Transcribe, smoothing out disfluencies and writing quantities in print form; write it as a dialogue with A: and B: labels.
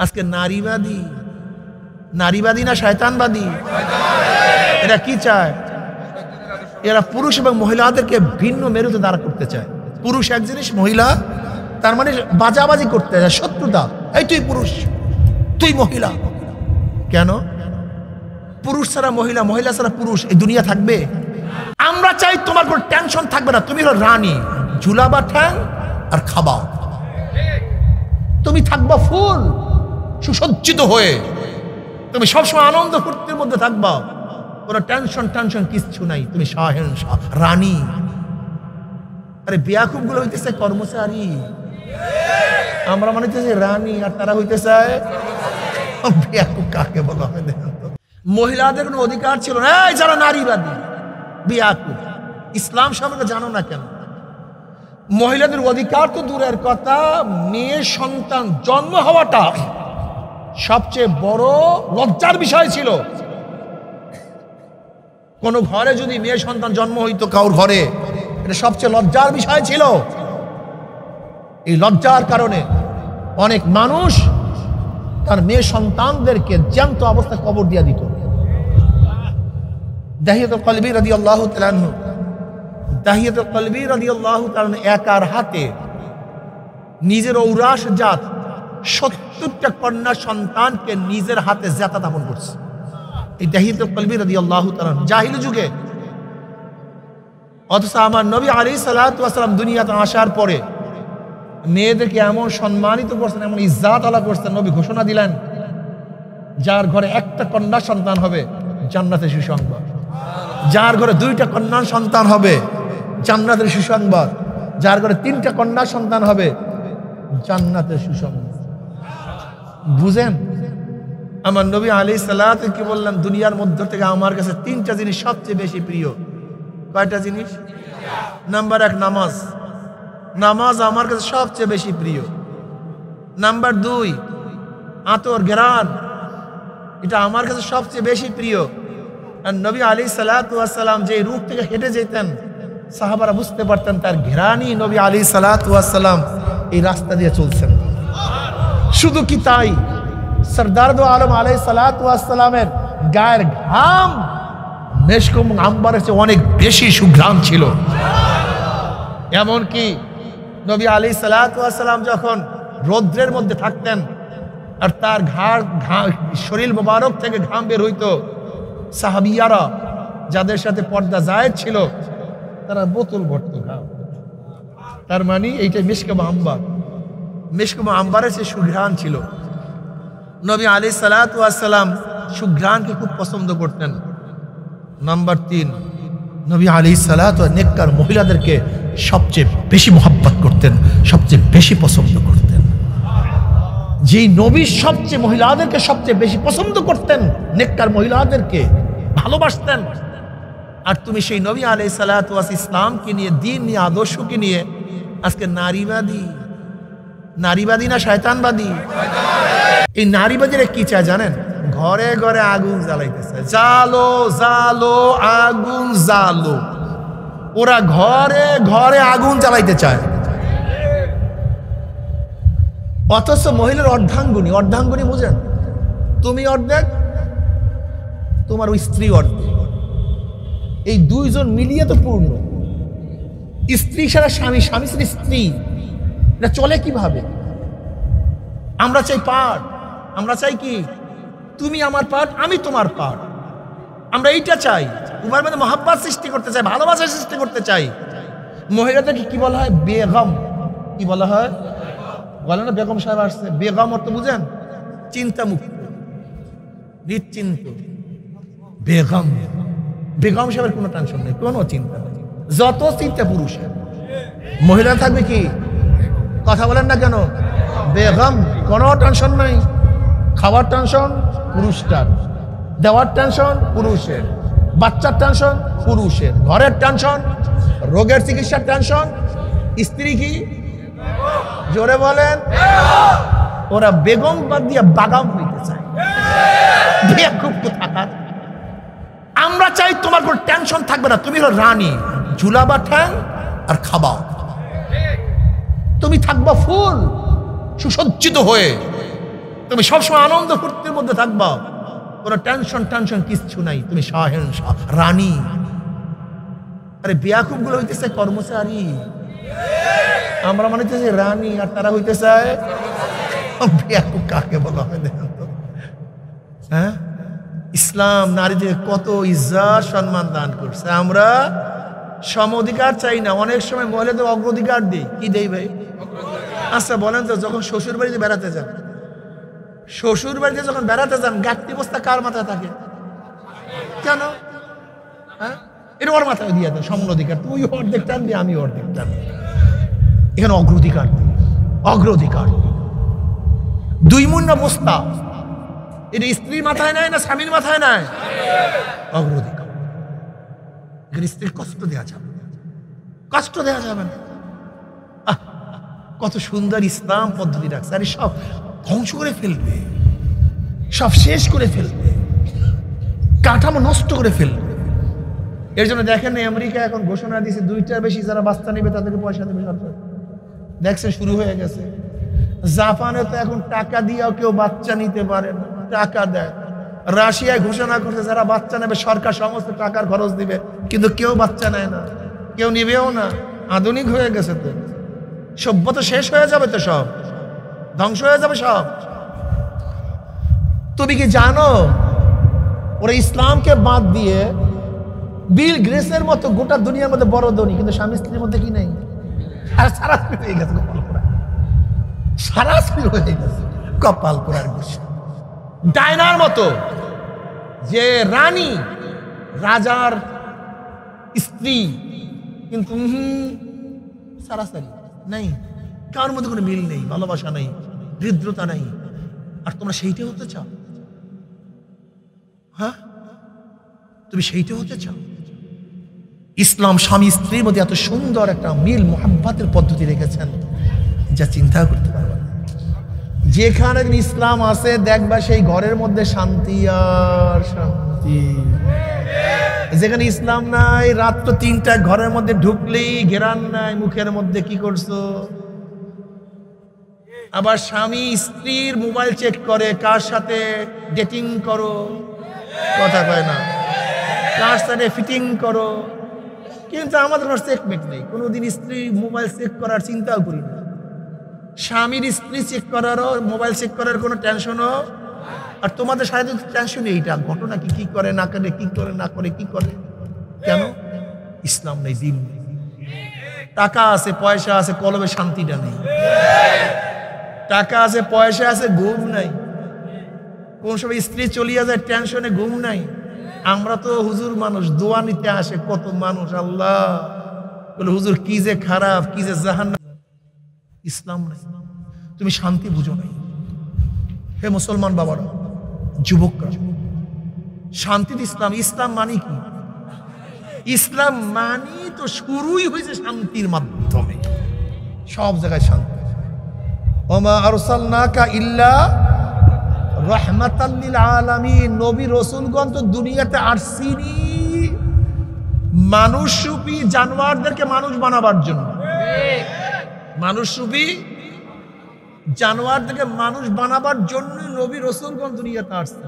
A: আজকে নারীবাদী নারীবাদী না শয়তানবাদী? এরা কি চায়? এরা পুরুষ এবং মহিলাদেরকে ভিন্ন মেরুতে দাঁড়া করতে চায়। পুরুষ এক জিনিস, মহিলা তার মানে বাজাবাজি করতে চায়, শত্রুতা। এই তুই পুরুষ, তুই মহিলা। কেন? পুরুষ ছাড়া মহিলা, মহিলা ছাড়া পুরুষ এই দুনিয়া থাকবে? আমরা চাই তোমার কোনো টেনশন থাকবে না, তুমি হলো রানী, ঝুলাবা ঠ্যাং আর খাবা। তুমি থাকবা ফুল সুসজ্জিত হয়ে, তুমি সবসময় আনন্দ ফুর্তির মধ্যে থাকবা, কোনো টেনশন কিচ্ছু নাই, তুমি শাহেনশাহ রানী। আরে বেয়াকুব গুলো হইতেছে কর্মচারী, আমরা মনে হইতেছে রানী, আর তারা হইতে চায় বেয়াকুব। কাকে বলা হয়? মহিলাদের কোনো অধিকার ছিল না, যারা নারীবাদী বেয়াকুব। ইসলাম সম্পর্কে জানো না কেন? মহিলাদের অধিকার তো দূরের কথা, মেয়ে সন্তান জন্ম হওয়াটা সবচেয়ে বড় লজ্জার বিষয় ছিল। কোন ঘরে যদি মেয়ে সন্তান জন্ম হইতো কাউর ঘরে, এটা সবচেয়ে লজ্জার বিষয় ছিল। এই লজ্জার কারণে অনেক মানুষ তার মেয়ে সন্তানদেরকে জ্যান্ত অবস্থায় কবর দিয়া দিত। দাহিয়াতুল কলবি রাদিয়াল্লাহু তাআলা আনহু, দাহিয়াতুল কলবি রাদিয়াল্লাহু তাআলা একার হাতে নিজের ঔরাস জাত 70টা কন্যা সন্তানকে নিজের হাতে জাতা দাপন করছে। এই দাহিয়াতুল কলবি রাদিয়াল্লাহু তাআলা জাহিলি যুগে। অথচ আমার নবী আলাইহিস সালাতু ওয়াস সালাম দুনিয়াতে আসার পরে মেয়েদেরকে এমন সম্মানিত করছেন, এমন ইজ্জত আলা করছেন, নবী ঘোষণা দিলেন যার ঘরে একটা কন্যা সন্তান হবে জান্নাতের সুসংবাদ, যার ঘরে 2টা কন্যা সন্তান হবে জান্নাতের সুসংবাদ, যার ঘরে 3টা কন্যা সন্তান হবে জান্নাতের সুসংবাদ। বুঝেন? আমার নবী আলাইহিস সালাতু কি বললেন? দুনিয়ার মধ্যে থেকে আমার কাছে 3টা জিনিস সবচেয়ে বেশি প্রিয়। কয়টা জিনিস? নাম্বার 1 নামাজ। নামাজ আমার কাছে সবচেয়ে বেশি প্রিয়। নাম্বার 2 আতর ঘ্রাণ, এটা আমার কাছে সবচেয়ে বেশি প্রিয়। আর নবী আলাইহিস সালাতু ওয়াস সালাম যে রূপ থেকে হেঁটে যেতেন, সাহাবারা বুঝতে পারতেন তার ঘ্রাণই নবী আলাইহিস সালাতু ওয়াস সালাম এই রাস্তা দিয়ে চলছেন। শুধু কি তাই, সরদার দো আলম আলাইহিস সালাতু ওয়াস সালামের গায়ের ঘাম মেশক এবং আম্বারের চেয়ে অনেক বেশি সুঘ্রাণ ছিল। এমনকি নবী আলাইহিস সালাতু ওয়াস সালাম যখন রৌদ্রের মধ্যে থাকতেন আর তার শরীর মোবারক থেকে ঘাম বের হইতো, সাহাবিয়ারা যাদের সাথে পর্দা জায়েজ ছিল তারা বোতল ভরত ঘাম। তার মানে এইটা মিশক এবং আম্বার, মিশক এবং আম্বারের চেয়ে সুঘ্রাণ ছিল। নবী আলাইহিস সালাতু ওয়াস সালাম সুঘ্রাণকে খুব পছন্দ করতেন। নাম্বার 3 নবী আলাইহিস সালাতু ওয়াস নেককার মহিলাদেরকে সবচেয়ে বেশি মোহাব্বত করতেন, সবচেয়ে বেশি পছন্দ করতেন। যেই নবী সবচেয়ে মহিলাদেরকে সবচেয়ে বেশি পছন্দ করতেন, নেককার মহিলাদেরকে ভালোবাসতেন, আর তুমি সেই নবী আলাইহিস সালাতু ওয়াস ইসলামকে নিয়ে, দ্বীন নিয়ে, আদর্শকে নিয়ে আজকে নারীবাদী নারীবাদী না শয়তানবাদী? এই নারীবাদীরা কি চায় জানেন? ঘরে ঘরে আগুন জ্বালাইতেছে, জালো জালো আগুন জালো। ওরা ঘরে ঘরে আগুন জ্বালাইতে চায়। অথচ মহিলার অর্ধাঙ্গুনী, অর্ধাঙ্গুনী বুঝেন? তুমি অর্ধেক, তোমার ওই স্ত্রী অর্ধেক, এই 2 জন মিলিয়ে তো পূর্ণ। স্ত্রী ছাড়া স্বামী, স্বামী ছাড়া স্ত্রী, এটা চলে কিভাবে? আমরা চাই পার্ট, আমরা চাই কি তুমি আমার পার্ট, আমি তোমার পার্ট। আমরা এইটা চাই, উভয়ের মধ্যে মহব্বত সৃষ্টি করতে চাই, ভালোবাসা সৃষ্টি করতে চাই। মহিলাদেরকে কি বলা হয়? বেগম। কি বলা হয়? বলে না বেগম সাহেব আসছে। বেগম অর্থ বুঝেন? চিন্তা মুক্ত, নিশ্চিন্ত। বেগম, বেগম সাহেবের কোনো টেনশন নেই, কোনো চিন্তা নেই, যত চিন্তা পুরুষের। মহিলা থাকবে কি? কথা বলেন না কেন? বেগম, কোনো টেনশন নাই। খাওয়ার টেনশন পুরুষটার, দেওয়ার টেনশন পুরুষের, বাচ্চার টেনশন পুরুষের, ঘরের টেনশন, রোগের চিকিৎসার টেনশন স্ত্রী কি? জোরে বলেন। ওরা বেগম বাদ দিয়ে বাগাম হইতে চায়। বেকুব কোথাকার। আমরা চাই তোমার কোনো টেনশন থাকবে না, তুমি হলো রানী, ঝুলাবা ঠ্যাং আর খাবা। তুমি থাকবা ফুল সুসজ্জিত হয়ে, তুমি সবসময় আনন্দ ফুর্তির মধ্যে থাকবা, কোনো টেনশন কিচ্ছু নাই, তুমি শাহেনশাহ রানী। আরে বেয়াকুব গুলো হইতেছে কর্মচারী, আমরা মনে হইতেছে রানী, আর তারা হইতে চায় বেয়াকুব। কাকে বলা হয় দেখেন তো? হ্যাঁ, ইসলাম নারীদের কত ইজ্জত সম্মান দান করছে। আমরা সম অধিকার চাই না, অনেক সময় মহিলাদের অগ্রাধিকার দিই। কি দেই ভাই? আচ্ছা বলেন তো, যখন শ্বশুর বাড়িতে বেড়াতে যান, শ্বশুর বাড়িতে যখন বেড়াতে যান, গাঁটটি বস্তা কার মাথায় থাকে? কেন? হ্যাঁ, এটা ওর মাথায় দিয়ে দেয় সম অধিকার। তুই অর্ধেক টান দিয়ে, আমি অর্ধেক টান। এখানে অগ্রাধিকার দিই, অগ্রাধিকার। 2 মুন্না বস্তা, এটা স্ত্রীর মাথায় নেয় না স্বামীর মাথায় নেয়? অগ্রাধিকার। এখানে স্ত্রীর কষ্ট দেওয়া যাবে, কষ্ট দেওয়া যাবে না। কত সুন্দর ইসলাম পদ্ধতি রাখছে। আরে সব ধ্বংস করে ফেলবে, সব শেষ করে ফেলবে, কাঠামো নষ্ট করে ফেলবে। এর জন্য দেখেন আমেরিকা এখন ঘোষণা দিয়েছে 2টার বেশি যারা বাচ্চা নেবে তাদেরকে পয়সা দেবে সরকার। দেখছে শুরু হয়ে গেছে। জাপানে তো এখন টাকা দিয়েও কেউ বাচ্চা নিতে পারে না, টাকা দেয়। রাশিয়ায় ঘোষণা করছে যারা বাচ্চা নেবে সরকার সমস্ত টাকার খরচ দিবে, কিন্তু কেউ বাচ্চা নেয় না, কেউ নিবেও না। আধুনিক হয়ে গেছে তো, সভ্যতা শেষ হয়ে যাবে তো, সব ধ্বংস হয়ে যাবে সব। তুমি কি জানো ওরা ইসলামকে বাদ দিয়ে বিল গ্রেসের মতো গোটা দুনিয়ার মধ্যে বড় ধনী, কিন্তু স্বামী স্ত্রীর মধ্যে কি নেই? সারাস্ত্রী হয়ে গেছে, কপাল পোড়া, সারাস্ত্রী হয়ে গেছে, কপাল পোড়ার বিষয়। ডায়নার মতো যে রানী, রাজার স্ত্রী, কিন্তু সারাসারি নাই, কার মধ্যে কোনো মিল নেই, ভালোবাসা নেই, হৃদ্রতা নেই। আর তোমরা সেইটা হতে চাও? হ্যাঁ, তুমি সেইটা হতে চাও? ইসলাম স্বামী স্ত্রীর মধ্যে এত সুন্দর একটা মিল মোহাব্বতের পদ্ধতি রেখেছেন যা চিন্তা করতে পারবে না। যেখানে ইসলাম আছে দেখবা সেই ঘরের মধ্যে শান্তি আর শান্তি। যেখানে ইসলাম নাই, রাত্র 3টায় ঘরের মধ্যে ঢুকলেই ঘেরান নাই, মুখের মধ্যে কি করছো? আবার স্বামী স্ত্রীর মোবাইল চেক করে, কার সাথে ডেটিং করো, কথা কয় না, কার সাথে ফিটিং করো। কিন্তু আমাদের চেকমেট নেই, কোনোদিন স্ত্রী মোবাইল চেক করার চিন্তাও করি না। স্বামীর স্ত্রী চেক করারও, মোবাইল চেক করার কোনো টেনশনও। আর তোমাদের সাথে টেনশন এইটা ঘটনা কি করে না করে, কি করে না করে, কি করে কেন? ইসলাম নেই, দিন নেই। টাকা আছে, পয়সা আছে, কলবে শান্তিটা নেই। টাকা আছে, পয়সা আছে, ঘুম নাই। কোন সময় স্ত্রী চলিয়া যায়, টেনশনে ঘুম নাই। আমরা তো হুজুর মানুষ, দোয়া নিতে আসে কত মানুষ, আল্লাহ বলে হুজুর কি যে খারাপ, কি যে জাহান্নাম। ইসলাম নাই, তুমি শান্তি বুঝো নাই। হে মুসলমান বাবারা, যুবকরা, শান্তি ইসলাম। ইসলাম মানে কি? ইসলাম মানি তো শুরুই হয়েছে শান্তির মাধ্যমে, সব জায়গায় শান্তি। ওমা আরসালনাকা ইল্লা রাহমাতাল লিল আলামিন। নবী রাসূলগণ তো দুনিয়াতে আসেনি মানুষরূপী জানোয়ারদেরকে মানুষ বানাবার জন্য। মানুষরূপী জানোয়ারদেরকে মানুষ বানাবার জন্য নবী রাসূলগণ দুনিয়াতে আসছে।